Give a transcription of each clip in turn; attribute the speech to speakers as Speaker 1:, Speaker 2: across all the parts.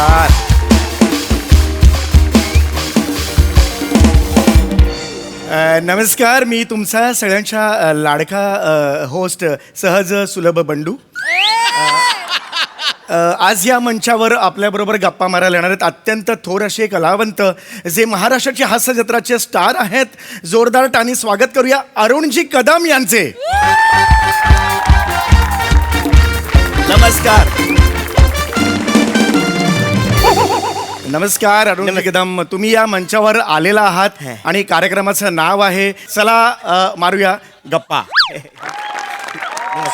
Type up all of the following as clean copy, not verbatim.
Speaker 1: नमस्कार. नमस्कार, मी तुमचा सगळ्यांच्या लाडका होस्ट सहज सुलभ बंडू. आज या मंचावर आपल्याबरोबर गप्पा मारायला येणार आहेत अत्यंत थोर असे कलावंत जे महाराष्ट्राची हास्य जत्राचे स्टार आहेत. जोरदार टाणी स्वागत करूया अरुणजी कदम यांचे. नमस्कार. नमस्कार अरुण कदम, तुम्ही या मंचावर आलेला आहात आणि कार्यक्रमाचं नाव आहे चला मारूया गप्पा.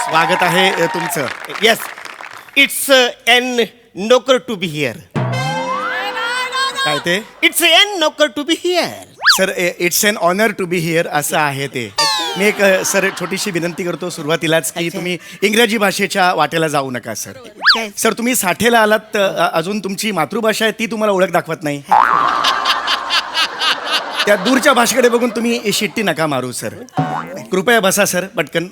Speaker 1: स्वागत आहे तुमचं.
Speaker 2: Yes, it's an honour to be here.
Speaker 1: काय ते?
Speaker 2: It's an honour to be here.
Speaker 1: Sir, it's an honour to be here असं आहे ते. मी एक सर छोटीशी विनंती करतो सुरुवातीलाच की तुम्ही इंग्रजी भाषेच्या वाटेला जाऊ नका सर. सर, तुम्ही साठेला आलात तर अजून तुमची मातृभाषा आहे ती तुम्हाला ओळख दाखवत नाही. त्या दूरच्या भाषेकडे बघून तुम्ही शिट्टी नका मारू सर. कृपया बसा सर, पटकन.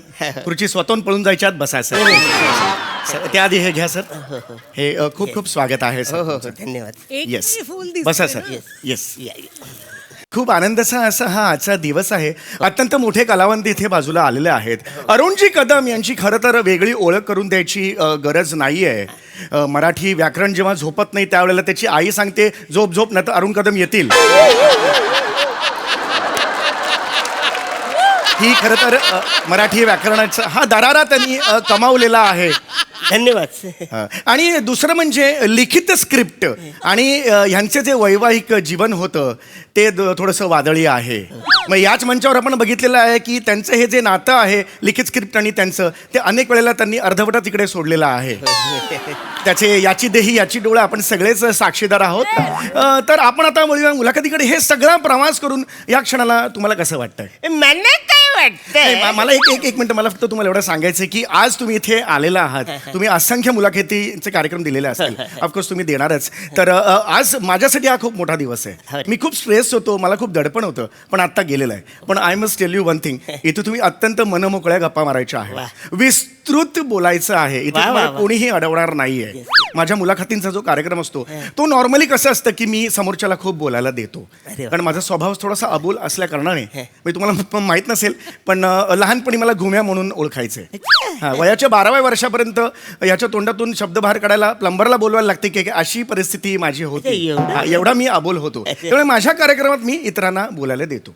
Speaker 1: खुर्ची स्वतःहून पळून जायच्या आत बसा सर. त्याआधी हे घ्या सर. हे खूप खूप स्वागत आहे सर.
Speaker 2: धन्यवाद.
Speaker 1: येस, बसा सर. येस, खूप आनंदाचा असा हा आजचा दिवस आहे. अत्यंत मोठे कलावंत इथे बाजूला आलेले आहेत. अरुणजी कदम यांची खरं तर वेगळी ओळख करून द्यायची गरज नाही आहे. मराठी व्याकरण जेव्हा झोपत नाही त्यावेळेला त्याची आई सांगते झोप झोप, नाही तर अरुण कदम येतील. ही खरं तर मराठी व्याकरणाचा हा दरारा त्यांनी कमावलेला आहे.
Speaker 2: धन्यवाद.
Speaker 1: आणि दुसरं म्हणजे लिखित स्क्रिप्ट आणि ह्यांचे जे वैवाहिक जीवन होतं ते थोडंसं वादळी आहे. मग याच मंचावर आपण बघितलेलं आहे की त्यांचं हे जे नातं आहे लिखित स्क्रिप्ट आणि त्यांचं, ते अनेक वेळेला त्यांनी अर्धवटा तिकडे सोडलेलं आहे. त्याचे याची देही याची डोळा आपण सगळेच साक्षीदार आहोत. तर आपण आता वळूया मुलाखतीकडे. हे सगळा प्रवास करून या क्षणाला तुम्हाला कसं वाटतंय?
Speaker 2: मला काय वाटतंय,
Speaker 1: मला एक मिनिट, मला फक्त तुम्हाला एवढं सांगायचं की आज तुम्ही इथे आलेला आहात. तुम्ही असंख्य मुलाखतीचे कार्यक्रम दिलेले असतील, ऑफकोर्स तुम्ही देणारच. तर आज माझ्यासाठी हा खूप मोठा दिवस आहे. मी खूप स्ट्रेस होतो, मला खूप दडपण होतं, पण आत्ता गेलेलं आहे. पण I must tell you one thing, इथे तुम्ही अत्यंत मनमोकळ्या गप्पा मारायच्या आहे, विस्तृत बोलायचं आहे. इथे तुम्हाला कोणीही अडवणार नाहीये. माझ्या मुलाखतींचा जो कार्यक्रम असतो तो नॉर्मली कसं असतं की मी समोरच्याला खूप बोलायला देतो, कारण माझा स्वभाव थोडासा अबोल असल्या कारणाने. मी तुम्हाला माहीत नसेल पण लहानपणी मला घुम्या म्हणून ओळखायचे. वयाच्या 12व्या वर्षापर्यंत याच्या तोंडातून शब्द बाहेर काढायला प्लंबरला बोलवायला लागते की अशी परिस्थिती माझी होती. एवढा मी अबोल होतो. त्यामुळे माझ्या कार्यक्रमात मी इतरांना बोलायला देतो.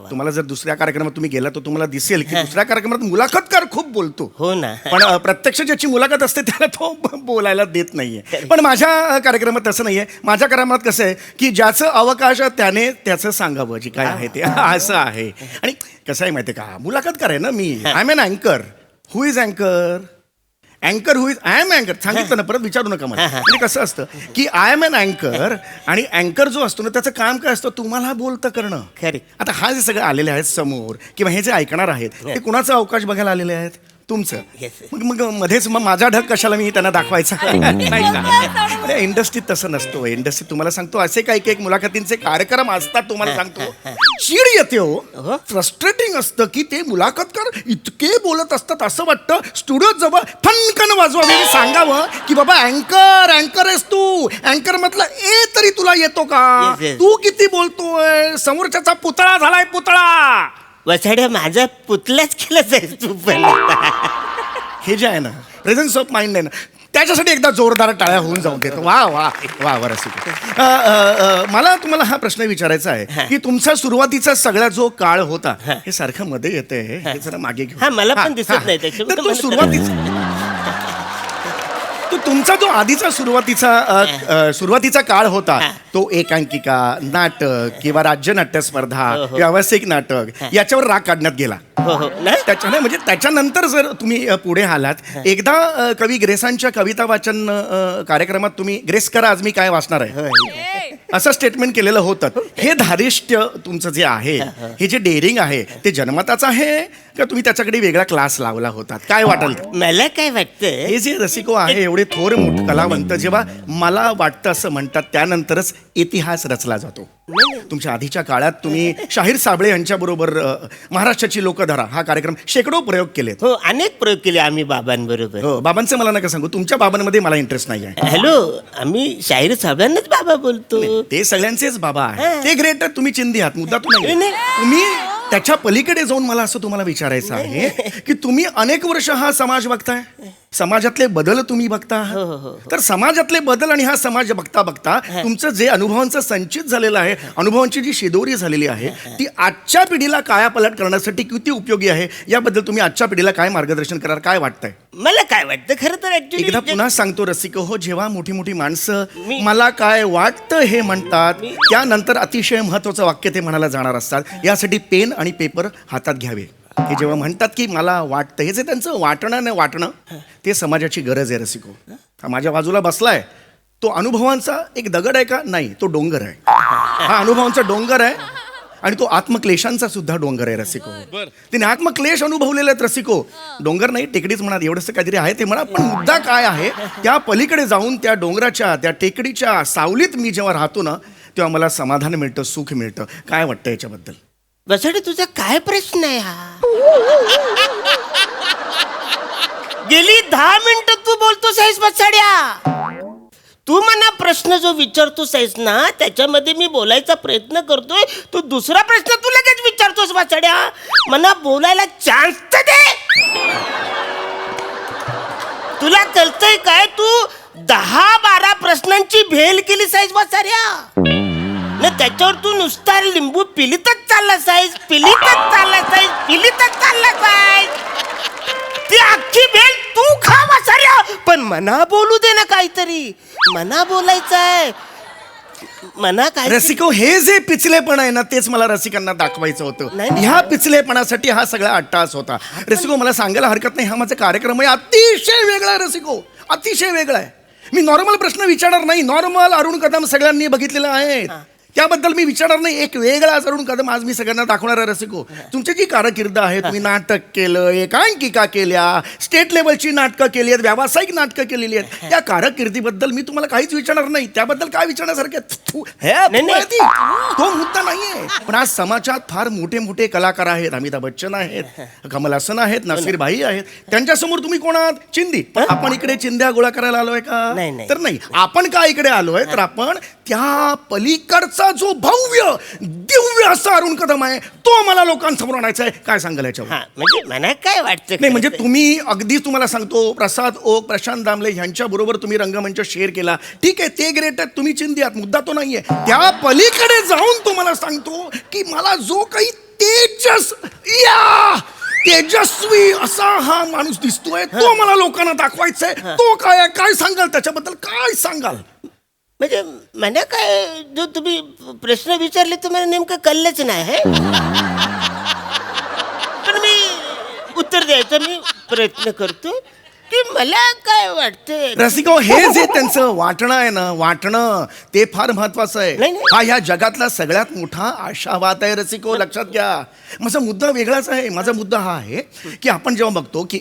Speaker 1: तुम्हाला जर दुसऱ्या कार्यक्रमात तुम्ही गेला तर तुम्हाला दिसेल की दुसऱ्या कार्यक्रमात मुलाखतकार खूप बोलतो.
Speaker 2: हो ना.
Speaker 1: पण प्रत्यक्ष ज्याची मुलाखत असते त्याला तो बोलायला देत नाहीये. पण माझ्या कार्यक्रमात तसं नाहीये. माझ्या कार्यक्रमात कसं आहे की ज्याचं अवकाश त्याने त्याचं सांगावं जे काय आहे ते, असं आहे. आणि कसं आहे माहिती आहे का, मुलाखतकार आहे ना मी. आय एम एन अँकर. हु इज अँकर? अँकर हु इज? आय एम अँकर. सांगितलं ना, परत विचारू नका मला. म्हणजे कसं असतं की आय एम एन अँकर, आणि अँकर जो असतो ना त्याचं काम काय असतं, तुम्हाला बोलतं करणं. आता हा जे सगळे आलेले आहेत समोर किंवा हे जे ऐकणार आहेत ते कुणाचा अवकाश बघायला आलेले आहेत? तुमचं. मग मध्येच मग माझा ढग कशाला मी त्यांना दाखवायचा? नाही का? इंडस्ट्रीत तसं नसतो. इंडस्ट्रीत तुम्हाला सांगतो असे काही काही मुलाखतींचे कार्यक्रम असतात, तुम्हाला सांगतो चीड येते हो. फ्रस्ट्रेटिंग असतं की ते मुलाखतकार इतके बोलत असतात असं वाटतं स्टुडिओत जवळ फनकन वाजवावे, सांगावं की बाबा अँकर आहेस तू, अँकर म्हटलं ए तरी तुला येतो का? तू किती बोलतोय? समोरच्याचा पुतळा झालाय, पुतळा.
Speaker 2: वसाड्या माझा पुतलाच केला जाईल तू.
Speaker 1: हे जे आहे ना प्रेझन्स ऑफ माइंड आहे ना, त्याच्यासाठी एकदा जोरदार टाळ्या होऊन जाऊन देतो. वा वा वा वा. मला तुम्हाला हा प्रश्न विचारायचा आहे की तुमचा सुरुवातीचा सगळा जो काळ होता, हे सारखं मध्ये येते, हे जरा मागे घेऊ.
Speaker 2: मला पण दिसत नाही त्याच्यामुळे.
Speaker 1: तो तुमचा जो आधीचा सुरुवातीचा काळ होता तो एकांकिका, नाटक किंवा राज्य नाट्य स्पर्धा, व्यावसायिक नाटक याच्यावर राग काढण्यात गेला. त्याच्याने म्हणजे त्याच्यानंतर जर तुम्ही पुढे आलात, एकदा कवी ग्रेसांच्या कविता वाचन कार्यक्रमात तुम्ही ग्रेस करा आज मी काय वाचणार आहे असं स्टेटमेंट केलेलं होतं. हे धारिष्ट्य तुमचं जे आहे, हे जे डेअरिंग आहे, ते जन्मताच आहे का तुम्ही त्याच्याकडे वेगळा क्लास लावला होता? काय वाटेल?
Speaker 2: मला काय वाटतं,
Speaker 1: हे जे रसिको आहे एवढे थोर मोठे कलावंत जेव्हा मला वाटतं असं म्हणतात त्यानंतरच इतिहास रचला जातो. तुमच्या आधीच्या काळात तुम्ही शाहीर साबळे यांच्याबरोबर महाराष्ट्राची लोकधारा हा कार्यक्रम शेकडो प्रयोग केलेत.
Speaker 2: हो, अनेक प्रयोग केले आम्ही बाबांबरोबर.
Speaker 1: हो, बाबांचं मला नका सांगू, तुमच्या बाबांमध्ये मला इंटरेस्ट नाही आहे.
Speaker 2: हॅलो, आम्ही शाहीर साहेबांनाच बाबा बोलतो.
Speaker 1: ते सगळ्यांचेच बाबा
Speaker 2: हा.
Speaker 1: आहे, ते ग्रेट आहे, तुम्ही चिंधी आहात, मुद्दा तो नाही.
Speaker 2: नाही.
Speaker 1: तुम्ही त्याच्या पलीकडे जाऊन मला असं तुम्हाला विचारायचं आहे की तुम्ही अनेक वर्ष हा समाज बघताय, समाजातले बदल तुम्ही बघता आहात.
Speaker 2: हो.
Speaker 1: तर समाजातले बदल आणि हा समाज बघता बघता तुमचं जे अनुभवांचं संचित झालेलं आहे, अनुभवांची जी शिदोरी झालेली आहे ती आजच्या पिढीला कायापालट करण्यासाठी किती उपयोगी आहे याबद्दल तुम्ही आजच्या पिढीला काय मार्गदर्शन कराल, काय वाटतंय?
Speaker 2: मला काय वाटतं खरं तर actually
Speaker 1: एकदा पुन्हा सांगतो रसिक हो, जेव्हा मोठी मोठी माणसं
Speaker 2: मी-
Speaker 1: मला काय वाटतं हे म्हणतात त्यानंतर अतिशय महत्वाचं वाक्य ते म्हणायला जाणार असतात. यासाठी पेन आणि पेपर हातात घ्यावे. हे जेव्हा म्हणतात की मला वाटतं, हे जे त्यांचं वाटणं नाही वाटणं ते समाजाची गरज आहे रसिको. हा माझ्या बाजूला बसलाय तो अनुभवांचा एक दगड आहे का? नाही, तो डोंगर आहे. हा अनुभवांचा डोंगर आहे आणि तो आत्मक्लेशांचा सुद्धा डोंगर आहे रसिको. तिने आत्मक्लेश अनुभवलेले आहेत रसिको. डोंगर नाही, टेकडीच म्हणा, एवढंसं काहीतरी आहे ते म्हणा, पण मुद्दा काय आहे, त्या पलीकडे जाऊन त्या डोंगराच्या त्या टेकडीच्या सावलीत मी जेव्हा राहतो ना तेव्हा मला समाधान मिळतं, सुख मिळतं. काय वाटतं याच्याबद्दल?
Speaker 2: बसाडे, तुझा काय प्रश्न आहे हा? गेली 10 मिनिटं तू बोलतोस आहेस बसाड्या. तू मला प्रश्न जो विचारतोस आहेस ना त्याच्यामध्ये मी बोलायचा प्रयत्न करतोय, तो दुसरा प्रश्न तू लगेच विचारतोस बसाड्या. मला बोलायला चान्स तर दे. तुला कळतंय काय, तू 10-12 प्रश्नांची भेल केलीस आहेस बसाड्या. न त्याच्यावर तू नुसता लिंबू पिलीतच चाललास आहेस, पिलीतच चाललास आहेस. ती अख्खी भेल तू खा वासाऱ्या, पण मना बोलू दे ना काहीतरी. मना बोलायचंय, मना काय.
Speaker 1: रसिको, हे जे पिचलेपण आहे ना तेच मला रसिकांना दाखवायचं होतं.
Speaker 2: नाही.
Speaker 1: ह्या पिचलेपणासाठी हा सगळा अट्टास होता. रसिको, मला सांगायला हरकत नाही, हा माझा कार्यक्रम आहे अतिशय वेगळा आहे रसिको, अतिशय वेगळा आहे. मी नॉर्मल प्रश्न विचारणार नाही. नॉर्मल अरुण कदम सगळ्यांनी बघितलेलं आहे, त्याबद्दल मी विचारणार नाही. एक वेगळा अरुण कदम आज मी सगळ्यांना दाखवणार आहे रसिको. तुमची जी कारकीर्द आहे, तुम्ही नाटक केलं, एकांकिका केल्या, स्टेट लेवलची नाटकं केली आहेत, व्यावसायिक नाटकं केलेली आहेत, त्या कारकिर्दीबद्दल मी तुम्हाला काहीच विचारणार नाही. त्याबद्दल काय विचारण्यासारखं तो मुद्दा नाहीये. पण आज समाजात फार मोठे मोठे कलाकार आहेत, अमिताभ बच्चन आहेत, कमल हसन आहेत, नसीर भाई आहेत, त्यांच्यासमोर तुम्ही कोण आहात? चिंदी. पण आपण इकडे चिंध्या गोळा करायला आलोय का?
Speaker 2: नाही.
Speaker 1: तर नाही. आपण का इकडे आलोय, तर आपण त्या पलीकडचा जो भव्य दिव्य असा अरुण कदम आहे तो मला लोकांसमोर आणायचा आहे. काय सांगाल याच्यावर?
Speaker 2: म्हणजे मला काय वाटतं
Speaker 1: नाही, म्हणजे तुम्ही अगदी तुम्हाला सांगतो, प्रसाद ओक, प्रशांत दामले यांच्या बरोबर तुम्ही रंगमंच शेअर केला, ठीक आहे, ते ग्रेट आहेत, तुम्ही चिंदी आहात, मुद्दा तो नाहीये. त्या पलीकडे जाऊन तुम्हाला सांगतो की मला जो काही तेजस्वी असा हा माणूस दिसतोय तो मला लोकांना दाखवायचा आहे. तो काय आहे, काय सांगाल त्याच्याबद्दल, काय सांगाल?
Speaker 2: म्हणजे मला काय, जो तुम्ही प्रश्न विचारले तो मला नेमकं कळलंच नाही. पण मी उत्तर द्यायचा मी प्रयत्न करतो की मला काय वाटतं.
Speaker 1: रसिको, हे जे त्यांचं वाटणं आहे ना, वाटणं ते फार महत्वाचं आहे.
Speaker 2: नाही.
Speaker 1: हा ह्या जगातला सगळ्यात मोठा आशावाद आहे रसिको, लक्षात घ्या. माझा मुद्दा वेगळाच आहे. माझा मुद्दा हा आहे की आपण जेव्हा बघतो की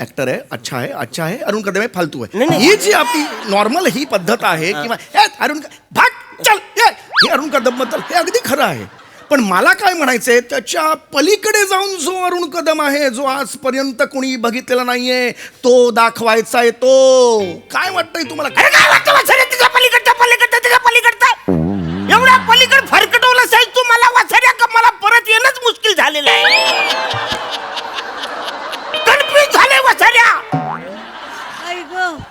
Speaker 1: ऍक्टर आहे, अच्छा आहे, अरुण कदम आहे, फालतू आहे,
Speaker 2: नाही.
Speaker 1: ही जी आपली नॉर्मल ही पद्धत आहे किंवा अरुण भाग चल हे अरुण कदम बद्दल हे अगदी खरं आहे. पण मला काय म्हणायचंय, त्याच्या पलीकडे जाऊन जो अरुण कदम आहे, जो आजपर्यंत कोणी बघितलेला नाहीये, तो दाखवायचा आहे. तो काय वाटतंय तुम्हाला?
Speaker 2: काय वाटतं वाचाऱ्या, तुझ्या पलीकडचा एवढा पलीकड फरकटवलं साहेब तू मला वाचाऱ्या, का मला परत येणंच मुश्किल झालेलं आहे. कन्फ्युज झाले वाचाऱ्या.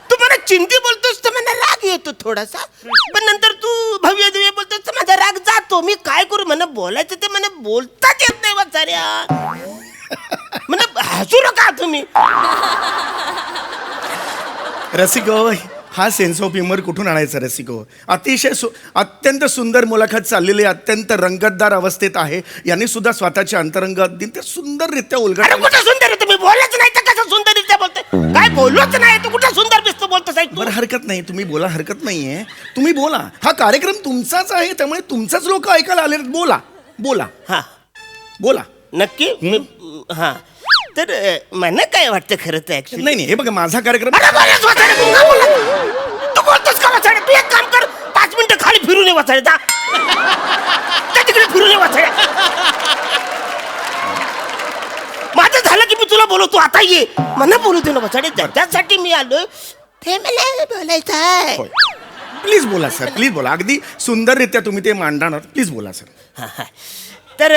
Speaker 2: तू मला चिंती बोलतोस तर मला राग येतो थोडासा, पण नंतर तू भव्य दिव्य बोलतोस तर माझा राग जातो. मी काय करू, मला बोलायचं ते मला बोलताच येत नाही वाचाऱ्या. मला हसू नका तुम्ही.
Speaker 1: रसिको, हा सेन्स ऑफ ह्युमर कुठून आणायचा रसिको? अतिशय अत्यंत सुंदर मुलाखत चाललेली, अत्यंत रंगतदार अवस्थेत आहे. यांनी सुद्धा स्वतःचे अंतरंग अगदी सुंदररित्या उलगडले.
Speaker 2: कुठं सुंदर आहे, तुम्ही बोलच नाही तर कसं सुंदररित्या बोलतोय? काय बोललोच नाही तू, कुठं सुंदर दिसतो बोलतोस आहे तू?
Speaker 1: बरं, हरकत नाही, तुम्ही बोला, हरकत नाहीये, तुम्ही बोला. हा कार्यक्रम तुमचाच आहे, त्यामुळे तुमचाच लोक ऐकायला आले. बोला.
Speaker 2: हा,
Speaker 1: बोला.
Speaker 2: नक्की. हा, तर मला काय वाटतं खरं तर ऍक्च्युली.
Speaker 1: नाही, हे बघा, माझा कार्यक्रम.
Speaker 2: तू बोलतोस का वाचाडे? तू एक काम कर, 5 मिनिटं खाली फिरून ये वाचाडे जा. बोलवतो आता ये मला बोलू दे ना वसाड्या ज्याच्यासाठी मी आलो ते मला बोलायचं आहे.
Speaker 1: प्लीज बोला सर, प्लीज बोला. अगदी सुंदररित्या तुम्ही ते मांडणार, प्लीज बोला सर.
Speaker 2: हा, हा. तर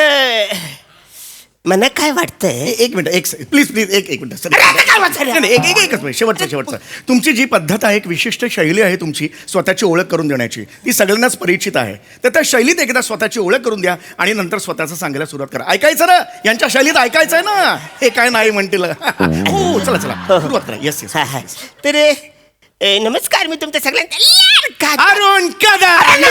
Speaker 2: मला काय वाटतंय
Speaker 1: एक मिनिट, प्लीज प्लीज एक मिनिट सर.
Speaker 2: अरे, आता काय वाचायला?
Speaker 1: नाही, नाही, एकच मिनिट, शेवटचं. तुमची जी पद्धत आहे, एक विशिष्ट शैली आहे तुमची स्वतःची ओळख करून देण्याची, ती सगळ्यांनाच परिचित आहे. तर त्या शैलीत एकदा स्वतःची ओळख करून द्या आणि नंतर स्वतःचं सांगायला सुरुवात करा. ऐकायचं ना, यांच्या शैलीत ऐकायचं आहे ना. हे काय नाही म्हणतील. हो, चला सुरुवात करा. Yes yes.
Speaker 2: हा, हा. तर नमस्कार, मी तुमच्या सगळ्यांचा
Speaker 1: अरुण कदम.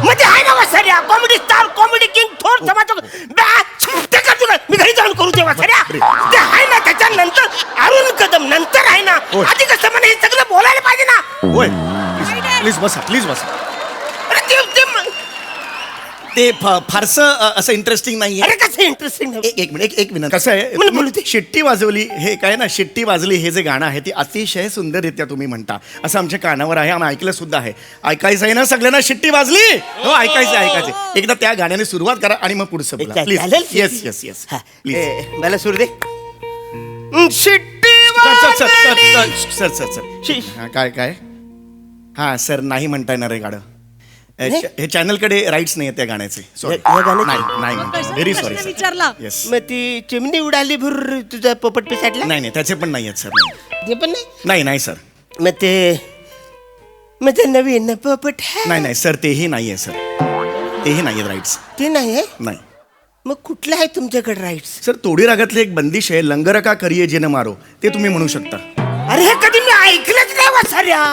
Speaker 2: म्हणजे आहे ना वसाड्या कॉमेडी स्टार, कॉमेडी किंग, थोर समाज मी घरी जाऊन करू ते वसाड्या ते आहे ना. त्याच्यानंतर अरुण कदम नंतर आहे ना.
Speaker 1: होय.
Speaker 2: आधी कसं मला हे सगळं बोलायला पाहिजे ना.
Speaker 1: होय, प्लीज बसा, प्लीज बसा.
Speaker 2: अरे
Speaker 1: ते फारसं असं इंटरेस्टिंग नाहीये.
Speaker 2: अरे कसं इंटरेस्टिंग
Speaker 1: एक मिनिट. कसं आहे,
Speaker 2: मला बोलू दे.
Speaker 1: शिट्टी वाजवली, हे काय ना, शिट्टी वाजली हे जे गाणं आहे ते अतिशय सुंदररित्या तुम्ही म्हणता, असं आमच्या कानावर आहे. आम्ही ऐकलं सुद्धा आहे. ऐकायचं आहे ना सगळ्यांना, शिट्टी वाजली. हो, ऐकायचं. एकदा त्या गाण्याने सुरुवात करा आणि मग पुढचं बोला प्लीज.
Speaker 2: चालेल?
Speaker 1: Yes yes yes please.
Speaker 2: मला सुरू दे. शिट्टी
Speaker 1: सर
Speaker 2: वाजली.
Speaker 1: सर काय हा सर, नाही म्हणता येणार आहे गाणं. हे चॅनलकडे राईट्स नाही आहेत त्या गाण्याचे. सॉरी,
Speaker 2: या गाण्याचे?
Speaker 1: नाही, व्हेरी सॉरी सर.
Speaker 3: विचारला
Speaker 1: येस.
Speaker 2: मग ती चिमणी उडाली भुर तुझा पोपट पिसाटला
Speaker 1: नाही, त्याचे पण नाही आहेत सर.
Speaker 2: ते पण नाही.
Speaker 1: नाही सर.
Speaker 2: मग ते नवीन पोपट आहे.
Speaker 1: नाही सर, तेही नाही आहे सर. तेही नाही आहेत राईट्स.
Speaker 2: ते नाही आहे.
Speaker 1: नाही
Speaker 2: मग कुठलं आहे तुमच्याकडे राईट्स?
Speaker 1: सर, तोडी रागातले एक बंदिश आहे, लंगर का करिये जिन मारो, ते तुम्ही म्हणू शकता.
Speaker 2: अरे हे कधी मी ऐकलंच नाही वासाऱ्या.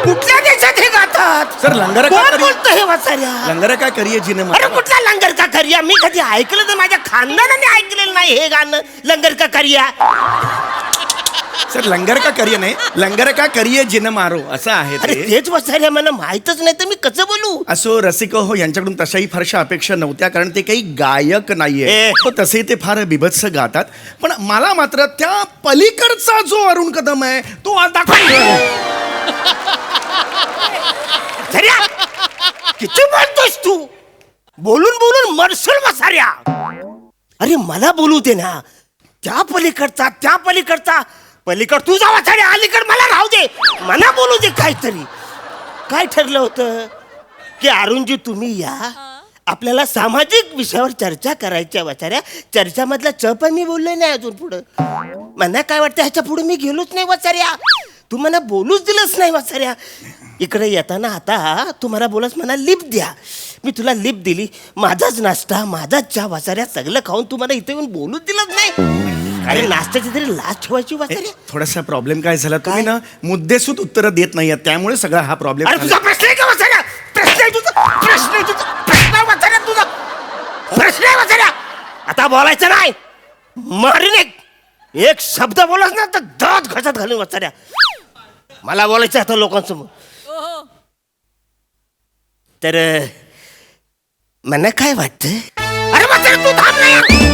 Speaker 2: कुठल्या देशात हे गातात?
Speaker 1: सर, लंगर का
Speaker 2: कोण
Speaker 1: करिये,
Speaker 2: बोलतो हे वासाऱ्या?
Speaker 1: लंगर का करिये जिन
Speaker 2: अरे
Speaker 1: मारो.
Speaker 2: कुठला लंगर का करिया? मी कधी ऐकलं तर माझ्या खानदानाने ऐकलेलं नाही हे गाणं लंगर का करिया.
Speaker 1: सर, लंगर का करिये नाही, लंगर का करिये जिन मारो असं आहे
Speaker 2: अरे
Speaker 1: ते.
Speaker 2: तेच वासाऱ्या मला माहितच नाही तर मी कसं बोलू?
Speaker 1: असो रसिक हो, यांच्याकडून तशाही फारशा अपेक्षा नव्हत्या, कारण ते काही गायक नाहीये. हो, तसे ते फार बिभत्स गातात. पण मला मात्र त्या पलीकडचा जो अरुण कदम आहे तो आता
Speaker 2: साऱ्या किती बोलतोस तू? बोलून बोलून मरसल वासाऱ्या. अरे मला बोलू दे ना. त्या पलीकडचा पलीकड तुझा वासाऱ्या, अलीकड मला राहू दे. मला बोलू दे काहीतरी. काय ठरलं होतं की अरुणजी तुम्ही या, आपल्याला सामाजिक विषयावर चर्चा करायच्या वाचाऱ्या. चर्चामधला च पण मी बोललोय नाही अजून पुढं. मला काय वाटतं ह्याच्या पुढे मी गेलोच नाही वाचाऱ्या. तू मला बोलूच दिलंच नाही वाचाऱ्या. इकडे येताना आता तू मला बोलस म्हणा लिप द्या. मी तुला लिप दिली. माझाच नाश्ता, माझाच चहा वाचाऱ्या सगळं खाऊन तू मला इथे येऊन बोलूच दिलंच नाही. अरे नाश्त्याची तरी लाज ठेवायची वाचाऱ्या.
Speaker 1: थोडासा प्रॉब्लेम काय झाला, तुम्ही ना मुद्देसूद उत्तर देत नाही, त्यामुळे सगळा हा प्रॉब्लेम.
Speaker 2: अरे तुझा प्रश्न आहे का वाचाऱ्या? प्रश्न आहे वाचाऱ्या तुझा. प्रश्न आहे वाचाऱ्या. आता बोलायचं नाही. मारीन एक शब्द बोलास ना तर दात घशात घालून वाचाऱ्या. मला बोलायचं आता लोकांसमोर. तर मला काय वाटतं? अरे वाचाऱ्या तू थांब ना.